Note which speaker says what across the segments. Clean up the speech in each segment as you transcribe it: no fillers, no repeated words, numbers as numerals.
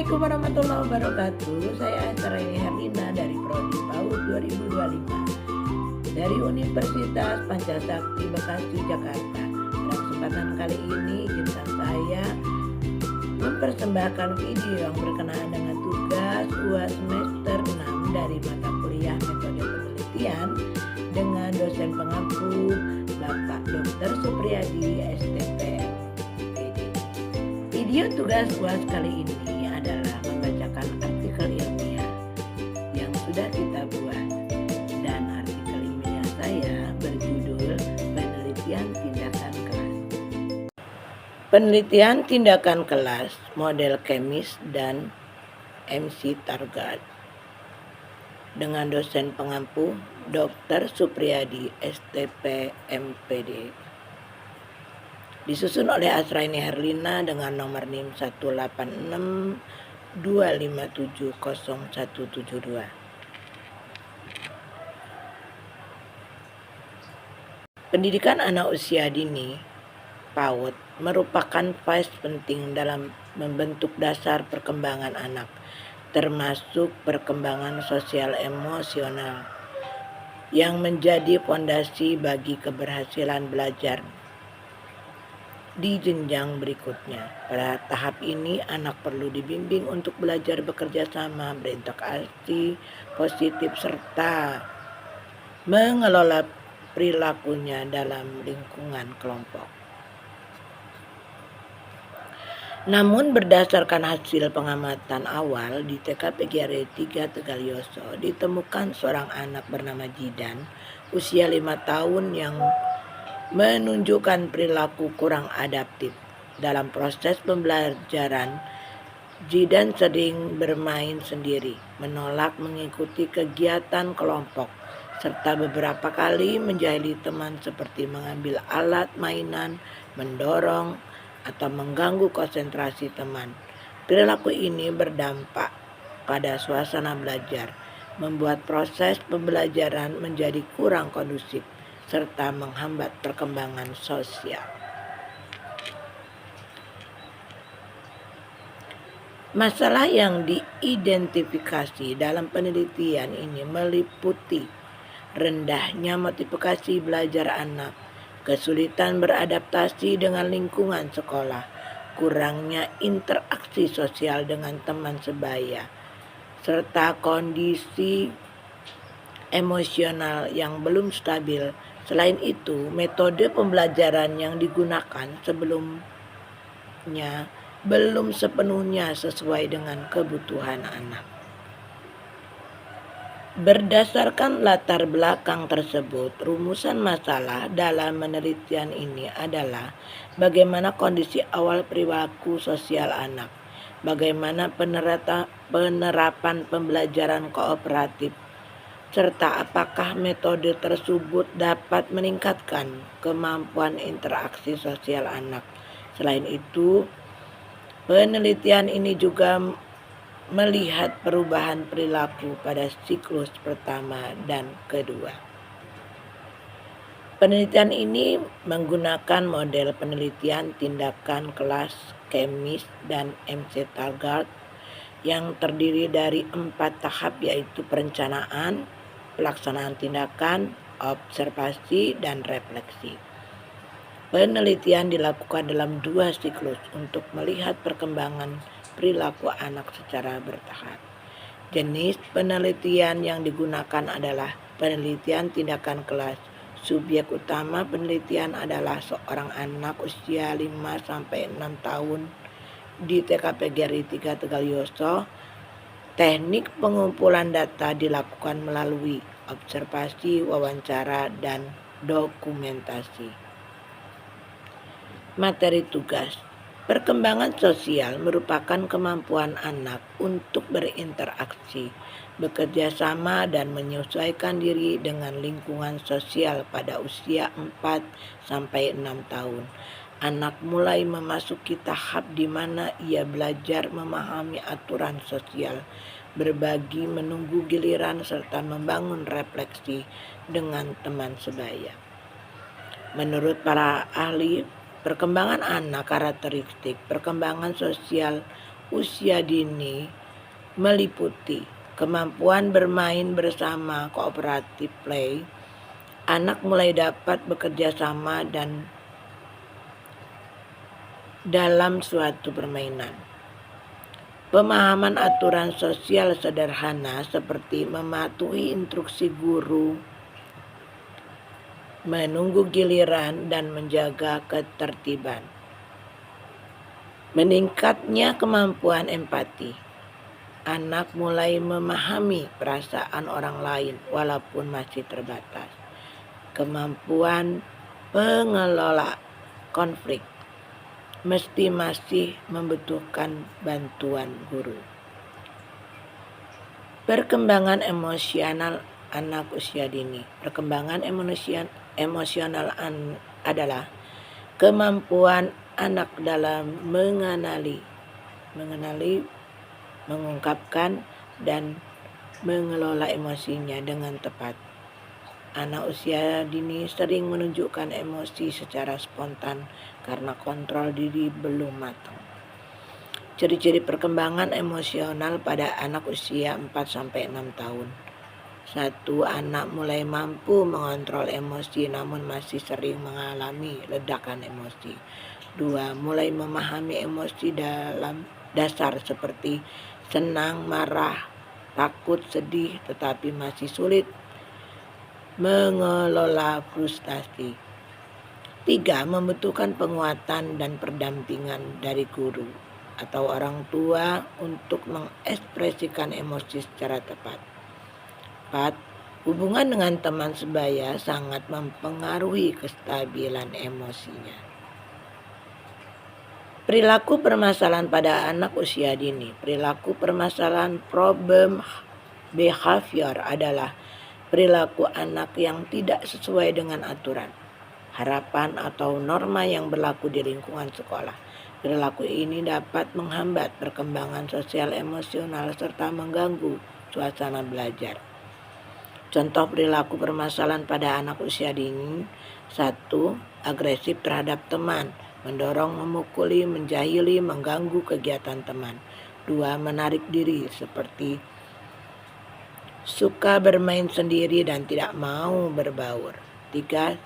Speaker 1: Assalamualaikum warahmatullahi wabarakatuh. Saya Asraini Herlina dari Prodi PAUD 2025 dari Universitas Pancasakti Bekasi, Jakarta. Pada kesempatan kali ini izinkan saya mempersembahkan video yang berkenaan dengan tugas UAS semester 6 dari mata kuliah metode penelitian dengan dosen pengampu Bapak Dr. Supriyadi STP. Video tugas UAS kali ini adalah membacakan artikel ilmiah yang sudah kita buat, dan artikel ilmiah saya berjudul Penelitian Tindakan Kelas. Penelitian Tindakan Kelas Model Kemis dan MC Targard dengan dosen pengampu Dr. Supriyadi STP MPD. Disusun oleh Asraini Herlina dengan nomor NIM 18625570172. Pendidikan anak usia dini PAUD merupakan fase penting dalam membentuk dasar perkembangan anak, termasuk perkembangan sosial emosional yang menjadi fondasi bagi keberhasilan belajar di jenjang berikutnya. Pada tahap ini, anak perlu dibimbing untuk belajar bekerja sama, berinteraksi positif, serta mengelola perilakunya dalam lingkungan kelompok. Namun berdasarkan hasil pengamatan awal di TKPGRI 3 Tegalyoso, ditemukan seorang anak bernama Jidan, usia 5 tahun yang menunjukkan perilaku kurang adaptif. Dalam proses pembelajaran, Jidan sering bermain sendiri, menolak mengikuti kegiatan kelompok, serta beberapa kali menjahili teman seperti mengambil alat mainan, mendorong, atau mengganggu konsentrasi teman. Perilaku ini berdampak pada suasana belajar, membuat proses pembelajaran menjadi kurang kondusif, serta menghambat perkembangan sosial. Masalah yang diidentifikasi dalam penelitian ini meliputi rendahnya motivasi belajar anak, kesulitan beradaptasi dengan lingkungan sekolah, kurangnya interaksi sosial dengan teman sebaya, serta kondisi emosional yang belum stabil. Selain itu, metode pembelajaran yang digunakan sebelumnya belum sepenuhnya sesuai dengan kebutuhan anak. Berdasarkan latar belakang tersebut, rumusan masalah dalam penelitian ini adalah bagaimana kondisi awal perilaku sosial anak, bagaimana penerapan pembelajaran kooperatif, serta apakah metode tersebut dapat meningkatkan kemampuan interaksi sosial anak. Selain itu, penelitian ini juga melihat perubahan perilaku pada siklus pertama dan kedua. Penelitian ini menggunakan model penelitian tindakan kelas Kemis dan MC Targard yang terdiri dari 4 tahap, yaitu perencanaan, pelaksanaan tindakan, observasi, dan refleksi. Penelitian dilakukan dalam 2 siklus untuk melihat perkembangan perilaku anak secara bertahap. Jenis penelitian yang digunakan adalah penelitian tindakan kelas. Subjek utama penelitian adalah seorang anak usia 5-6 tahun di TKPGRI 3 Tegalyoso. Teknik pengumpulan data dilakukan melalui observasi, wawancara, dan dokumentasi. Materi tugas. Perkembangan sosial merupakan kemampuan anak untuk berinteraksi, bekerja sama, dan menyesuaikan diri dengan lingkungan sosial pada usia 4-6 tahun. Anak mulai memasuki tahap di mana ia belajar memahami aturan sosial, berbagi, menunggu giliran, serta membangun refleksi dengan teman sebaya. Menurut para ahli perkembangan anak, karakteristik perkembangan sosial usia dini meliputi kemampuan bermain bersama cooperative play. Anak mulai dapat bekerja sama dan dalam suatu permainan. Pemahaman aturan sosial sederhana seperti mematuhi instruksi guru, menunggu giliran, dan menjaga ketertiban. Meningkatnya kemampuan empati. Anak mulai memahami perasaan orang lain walaupun masih terbatas. Kemampuan pengelola konflik mesti masih membutuhkan bantuan guru. Perkembangan emosional anak usia dini. Perkembangan emosional adalah kemampuan anak dalam mengenali, mengungkapkan, dan mengelola emosinya dengan tepat. Anak usia dini sering menunjukkan emosi secara spontan karena kontrol diri belum matang. Ciri-ciri perkembangan emosional pada anak usia 4-6 tahun. 1. Anak mulai mampu mengontrol emosi namun masih sering mengalami ledakan emosi. 2. Mulai memahami emosi dalam dasar seperti senang, marah, takut, sedih, tetapi masih sulit mengelola frustasi. 3. Membutuhkan penguatan dan pendampingan dari guru atau orang tua untuk mengekspresikan emosi secara tepat. 4. Hubungan dengan teman sebaya sangat mempengaruhi kestabilan emosinya. Perilaku permasalahan pada anak usia dini. Perilaku permasalahan problem behavior adalah perilaku anak yang tidak sesuai dengan aturan, harapan, atau norma yang berlaku di lingkungan sekolah. Perilaku ini dapat menghambat perkembangan sosial emosional serta mengganggu suasana belajar. Contoh perilaku permasalahan pada anak usia dini. 1. Agresif terhadap teman, mendorong, memukuli, menjahili, mengganggu kegiatan teman. 2. Menarik diri seperti suka bermain sendiri dan tidak mau berbaur. 3.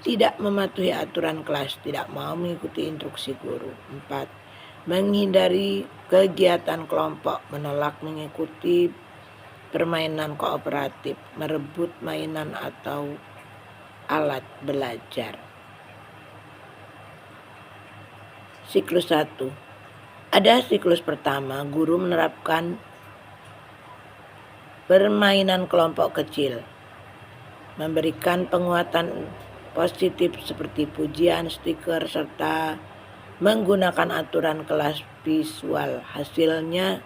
Speaker 1: Tidak mematuhi aturan kelas, tidak mau mengikuti instruksi guru. 4. Menghindari kegiatan kelompok, menolak mengikuti permainan kooperatif, merebut mainan atau alat belajar. Siklus 1. Ada siklus pertama, guru menerapkan permainan kelompok kecil, memberikan penguatan positif seperti pujian, stiker, serta menggunakan aturan kelas visual. Hasilnya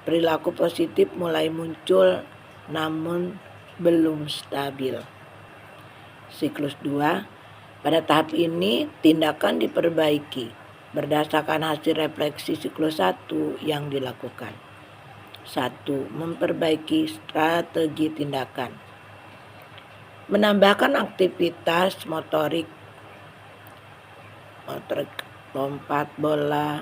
Speaker 1: perilaku positif mulai muncul namun belum stabil. Siklus 2. Pada tahap ini tindakan diperbaiki berdasarkan hasil refleksi siklus 1 yang dilakukan. 1. Memperbaiki strategi tindakan. Menambahkan aktivitas motorik, lompat bola,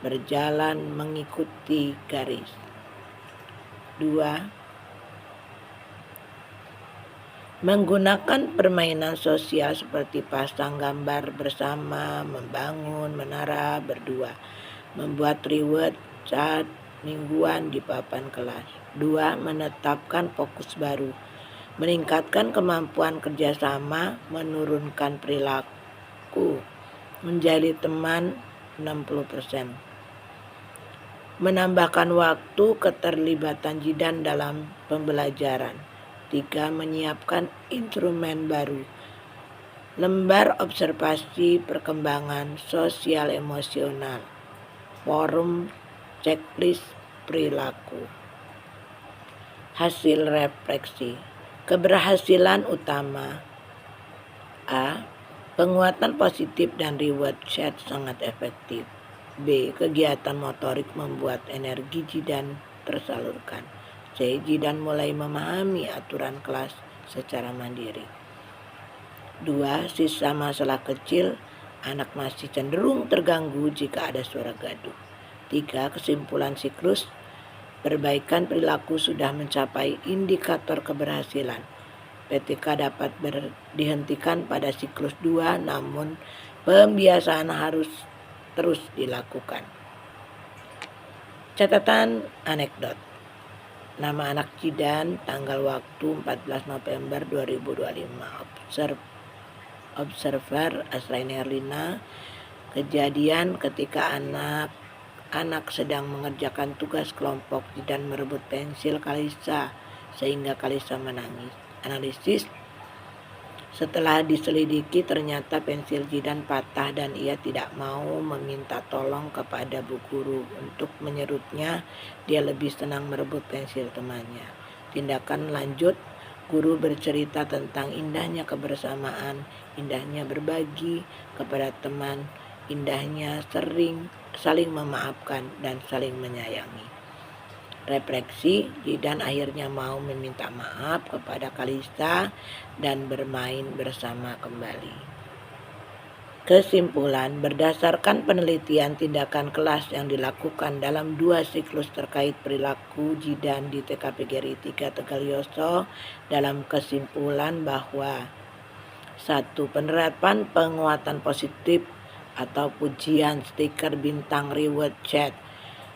Speaker 1: berjalan, mengikuti garis. 2. Menggunakan permainan sosial seperti pasang gambar bersama, membangun menara berdua, membuat reward chart mingguan di papan kelas. 2. Menetapkan fokus baru, meningkatkan kemampuan kerjasama, menurunkan perilaku menjadi teman 60%. Menambahkan waktu keterlibatan jidan dalam pembelajaran. 3. Menyiapkan instrumen baru, lembar observasi perkembangan sosial emosional, forum, checklist perilaku. Hasil refleksi. Keberhasilan utama. A. Penguatan positif dan reward set sangat efektif. B. Kegiatan motorik membuat energi jidan tersalurkan. C. Jidan mulai memahami aturan kelas secara mandiri. 2. Sisa masalah kecil. Anak masih cenderung terganggu jika ada suara gaduh. 3. Kesimpulan siklus perbaikan perilaku sudah mencapai indikator keberhasilan. PTK dapat dihentikan pada siklus 2, namun pembiasaan harus terus dilakukan. Catatan anekdot. Nama anak Jidan, tanggal waktu 14 November 2025. Observer Asraini Herlina. Kejadian ketika anak sedang mengerjakan tugas kelompok, Jidan merebut pensil Kalisa sehingga Kalisa menangis. Analisis. Setelah diselidiki ternyata pensil Jidan patah dan ia tidak mau meminta tolong kepada bu guru untuk menyerutnya. Dia lebih senang merebut pensil temannya. Tindakan lanjut, guru bercerita tentang indahnya kebersamaan, indahnya berbagi kepada teman, indahnya saling memaafkan dan saling menyayangi. Refleksi, Jidan akhirnya mau meminta maaf kepada Kalisa dan bermain bersama kembali. Kesimpulan, berdasarkan penelitian tindakan kelas yang dilakukan dalam 2 siklus terkait perilaku Jidan di TKP GRI 3 Tegalyoso, dalam kesimpulan bahwa 1. Penerapan penguatan positif atau pujian stiker bintang reward chat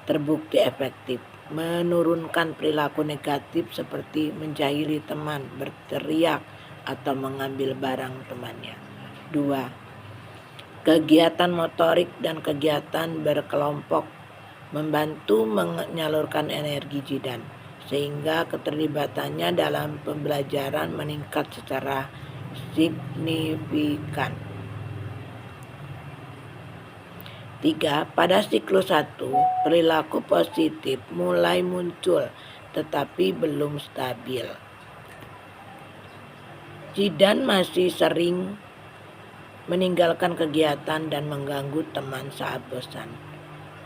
Speaker 1: terbukti efektif menurunkan perilaku negatif seperti menjahili teman, berteriak, atau mengambil barang temannya. 2. Kegiatan motorik dan kegiatan berkelompok membantu menyalurkan energi Jidan, sehingga keterlibatannya dalam pembelajaran meningkat secara signifikan. 3. Pada siklus 1, perilaku positif mulai muncul tetapi belum stabil. Jidan masih sering meninggalkan kegiatan dan mengganggu teman saat bosan.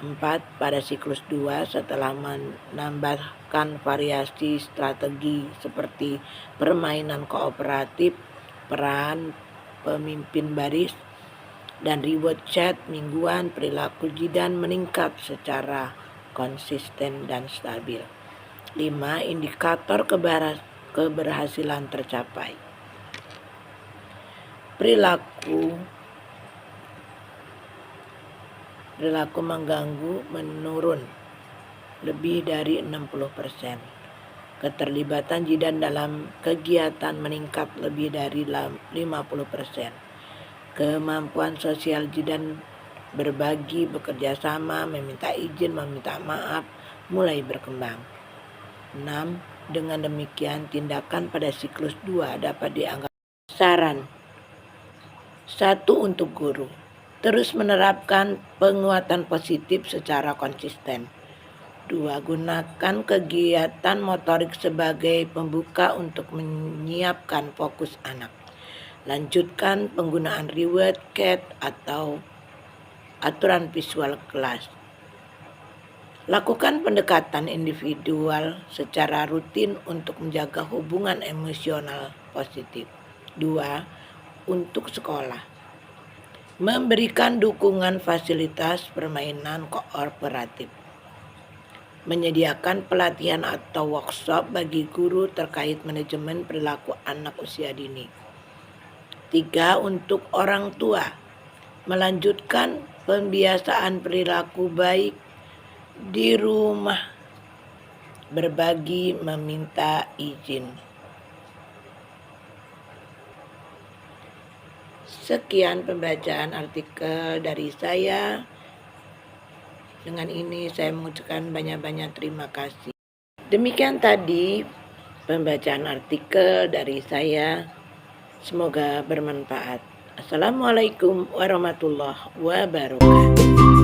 Speaker 1: 4. Pada siklus 2, setelah menambahkan variasi strategi seperti permainan kooperatif, peran pemimpin baris, dan reward chat mingguan, perilaku Jidan meningkat secara konsisten dan stabil. 5. Indikator keberhasilan tercapai. Perilaku mengganggu menurun lebih dari 60%. Keterlibatan Jidan dalam kegiatan meningkat lebih dari 50%. Kemampuan sosial Jidan berbagi, bekerja sama, meminta izin, meminta maaf mulai berkembang. 6. Dengan demikian, tindakan pada siklus 2 dapat dianggap saran. 1. Untuk guru, terus menerapkan penguatan positif secara konsisten. 2. Gunakan kegiatan motorik sebagai pembuka untuk menyiapkan fokus anak. Lanjutkan penggunaan reward chat atau aturan visual kelas. Lakukan pendekatan individual secara rutin untuk menjaga hubungan emosional positif. 2. Untuk sekolah, memberikan dukungan fasilitas permainan kooperatif. Menyediakan pelatihan atau workshop bagi guru terkait manajemen perilaku anak usia dini. 3. Untuk orang tua, melanjutkan pembiasaan perilaku baik di rumah, berbagi, meminta izin. Sekian pembacaan artikel dari saya. Dengan ini saya mengucapkan banyak-banyak terima kasih. Demikian tadi pembacaan artikel dari saya. Semoga bermanfaat. Assalamualaikum warahmatullahi wabarakatuh.